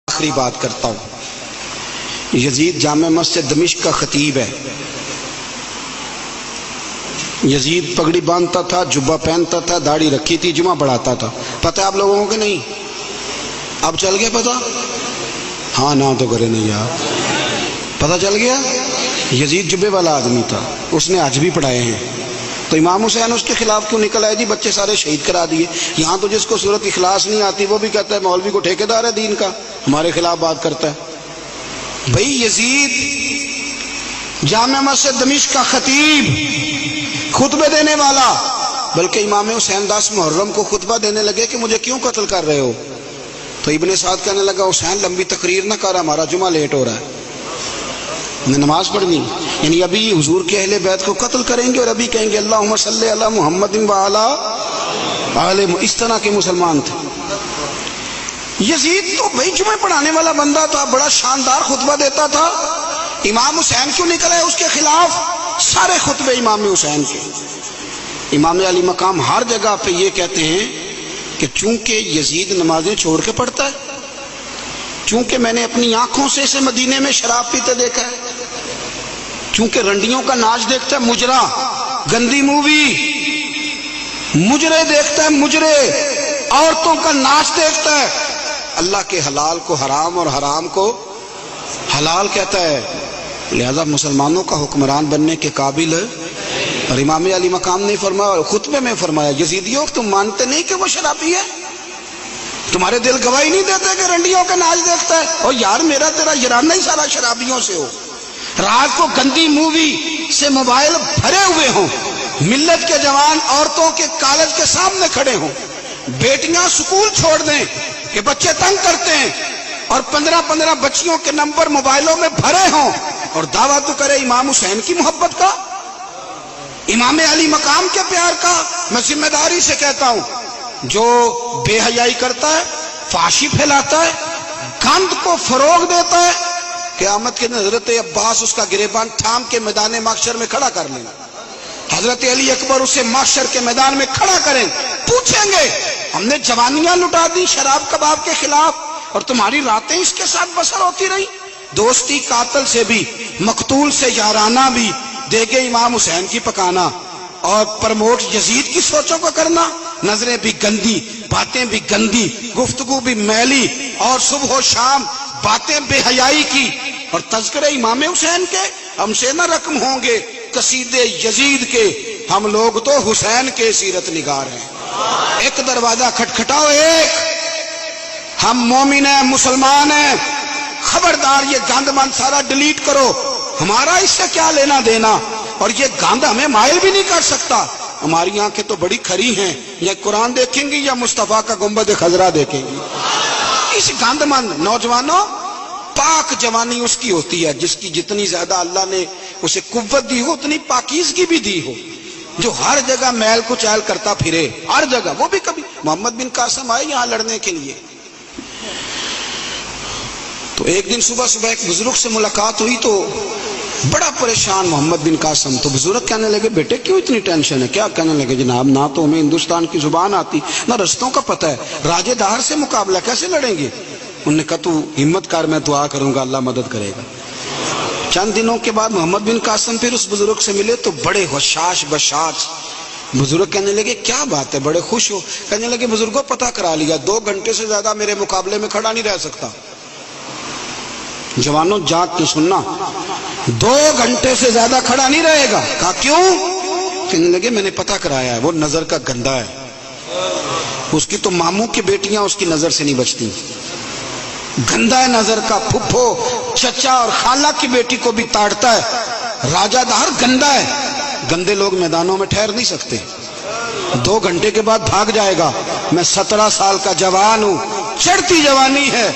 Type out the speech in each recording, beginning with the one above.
آخری بات کرتا ہوں۔ یزید جامع مسجد دمشق کا خطیب ہے۔ یزید پگڑی باندھتا تھا، جبہ پہنتا تھا، داڑھی رکھی تھی، جمعہ پڑھاتا تھا۔ پتہ ہے آپ لوگوں کو کہ نہیں؟ اب چل گیا پتہ؟ ہاں نہ تو کرے نہیں یار، پتہ چل گیا؟ یزید جبے والا آدمی تھا، اس نے حج بھی پڑھائے ہیں۔ تو امام حسین اس کے خلاف کیوں نکل آئے؟ جی بچے سارے شہید کرا دیے۔ یہاں تو جس کو سورت اخلاص نہیں آتی وہ بھی کہتا ہے مولوی کو ٹھیکیدار ہے دین کا، ہمارے خلاف بات کرتا ہے۔ بھئی یزید جامع مسجد دمشق کا خطیب، خطبے دینے والا، بلکہ امام حسین 10 محرم کو خطبہ دینے لگے کہ مجھے کیوں قتل کر رہے ہو؟ تو ابن سعد کہنے لگا حسین لمبی تقریر نہ کر، ہمارا جمعہ لیٹ ہو رہا ہے، ہمیں نماز پڑھنی۔ یعنی ابھی حضور کے اہل بیت کو قتل کریں گے اور ابھی کہیں گے اللہم صلی علی محمد وعلی آل، اس طرح کے مسلمان تھے۔ یزید تو بھائی جمعہ پڑھانے والا بندہ تھا، بڑا شاندار خطبہ دیتا تھا۔ امام حسین کیوں نکلے اس کے خلاف؟ سارے خطبے امام حسین کے۔ امام علی مقام ہر جگہ پہ یہ کہتے ہیں کہ چونکہ یزید نمازیں چھوڑ کے پڑھتا ہے، چونکہ میں نے اپنی آنکھوں سے اسے مدینے میں شراب پیتے دیکھا ہے، چونکہ رنڈیوں کا ناچ دیکھتا ہے، مجرا، گندی مووی، مجرے دیکھتا ہے، مجرے، عورتوں کا ناچ دیکھتا ہے، اللہ کے حلال کو حرام اور حرام کو حلال کہتا ہے، لہذا مسلمانوں کا حکمران بننے کے قابل ہے۔ اور امام علی مقام نے فرمایا اور خطبے میں فرمایا یزیدیوں تم مانتے نہیں کہ وہ شرابی ہے؟ تمہارے دل گواہی نہیں دیتے کہ رنڈیوں کا ناچ دیکھتا ہے؟ اور یار میرا تیرا یارانہ ہی سارا شرابیوں سے ہو، رات کو گندی مووی سے موبائل بھرے ہوئے ہوں، ملت کے جوان عورتوں کے کالج کے سامنے کھڑے ہوں، بیٹیاں سکول چھوڑ دیں کہ بچے تنگ کرتے ہیں، اور 15 بچیوں کے نمبر موبائلوں میں بھرے ہوں، اور دعویٰ تو کرے امام حسین کی محبت کا، امام علی مقام کے پیار کا۔ میں ذمہ داری سے کہتا ہوں جو بے حیائی کرتا ہے، فحاشی پھیلاتا ہے، گند کو فروغ دیتا ہے، قیامت کے دن حضرت عباس اس کا گریبان تھام کے میدان محشر میں کھڑا کر لیں، حضرت علی اکبر اسے محشر کے میدان میں کھڑا کریں، پوچھیں گے ہم نے جوانیاں لٹا دی شراب کباب کے خلاف اور تمہاری راتیں اس کے ساتھ بسر ہوتی رہی؟ دوستی قاتل سے بھی، مقتول سے یارانہ بھی، دیگے امام حسین کی پکانا اور پرموٹ یزید کی سوچوں کو کرنا، نظریں بھی گندی، باتیں بھی گندی، گفتگو بھی میلی، اور صبح و شام باتیں بے حیائی کی، اور تذکرے امام حسین کے ہم سے نہ رقم ہوں گے قصیدے یزید کے، ہم لوگ تو حسین کے سیرت نگار ہیں۔ ایک دروازہ کھٹکھٹاؤ، ایک، ہم مومن ہیں، مسلمان ہیں، خبردار یہ گند من سارا ڈیلیٹ کرو، ہمارا اس سے کیا لینا دینا، اور یہ گند ہمیں مائل بھی نہیں کر سکتا۔ ہماری آنکھیں تو بڑی کھری ہیں، یا قرآن دیکھیں گی یا مصطفیٰ کا گنبد خضرا دیکھیں گی۔ اس گند من نوجوانوں، پاک جوانی اس کی ہوتی ہے جس کی جتنی زیادہ اللہ نے اسے قوت دی ہو اتنی پاکیزگی بھی دی ہو، جو ہر جگہ میل کو چال کرتا پھرے، ہر جگہ۔ وہ بھی کبھی محمد بن قاسم آئے یہاں لڑنے کے لیے، تو ایک دن صبح ایک بزرگ سے ملاقات ہوئی تو بڑا پریشان محمد بن قاسم، تو بزرگ کہنے لگے بیٹے کیوں اتنی ٹینشن ہے؟ کیا؟ کہنے لگے جناب نہ تو ہمیں ہندوستان کی زبان آتی نہ رستوں کا پتہ ہے، راجے دار سے مقابلہ کیسے لڑیں گے؟ انہوں نے کہا تو ہمت کر، میں دعا کروں گا اللہ مدد کرے گا۔ چند دنوں کے بعد محمد بن قاسم پھر اس بزرگ سے ملے تو بڑے حشاش بشاش، بزرگ کہنے لگے کیا بات ہے، بڑے خوش ہو؟ کہنے لگے بزرگوں پتہ کرا لیا، 2 گھنٹے سے زیادہ میرے مقابلے میں کھڑا نہیں رہ سکتا۔ جوانوں جاگ کے سننا، 2 گھنٹے سے زیادہ کھڑا نہیں رہے گا۔ کہا کیوں؟ کہنے لگے میں نے پتہ کرایا ہے، وہ نظر کا گندا ہے، اس کی تو ماموں کی بیٹیاں اس کی نظر سے نہیں بچتی، گندا ہے نظر کا، پھپھو چچا اور خالہ کی بیٹی کو بھی تاڑتا ہے، راجہ دار گندا ہے، گندے لوگ میدانوں میں ٹھہر نہیں سکتے، 2 گھنٹے کے بعد بھاگ جائے گا۔ میں 17 سال کا جوان ہوں، چڑھتی جوانی ہے،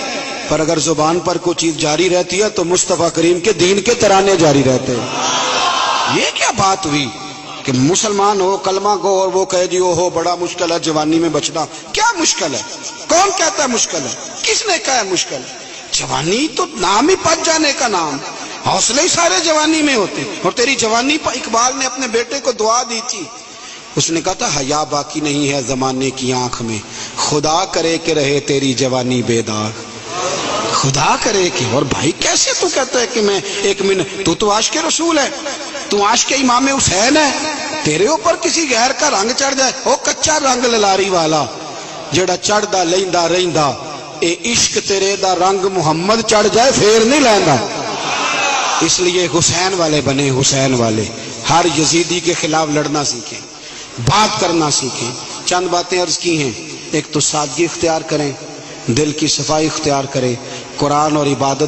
پر اگر زبان پر کوئی چیز جاری رہتی ہے تو مصطفیٰ کریم کے دین کے ترانے جاری رہتے ہیں۔ یہ کیا بات ہوئی کہ مسلمان ہو، کلمہ گو، اور وہ کہے جی ہو بڑا مشکل ہے جوانی میں بچنا؟ کیا مشکل ہے؟ کون کہتا ہے مشکل ہے؟ کس نے کہا ہے مشکل ہے؟ جوانی تو نام ہی پچ جانے کا نام، حوصلے ہی سارے جوانی میں ہوتے۔ اور تیری جوانی پر اقبال نے اپنے بیٹے کو دعا دی تھی، اس نے کہا تھا حیا باقی نہیں ہے زمانے کی آنکھ میں، خدا کرے کہ رہے تیری جوانی بے داغ، خدا کرے کہ اور بھائی کیسے تو کہتا ہے کہ میں ایک منٹ، تو عاشق رسول ہے، تو عاشق امام حسین ہے، تیرے اوپر کسی غیر کا رنگ چڑھ جائے، او کچا رنگ للاری والا جڑا چڑھدا لیندا رہندا، اے عشق تیرے دا رنگ محمد چڑھ جائے پھر نہیں لیندا۔ اس لیے حسین والے بنے، حسین والے، ہر یزیدی کے خلاف لڑنا سیکھیں، بات کرنا سیکھیں۔ چند باتیں عرض کی ہیں، ایک تو سادگی اختیار کریں، دل کی صفائی اختیار کریں، قرآن اور عبادت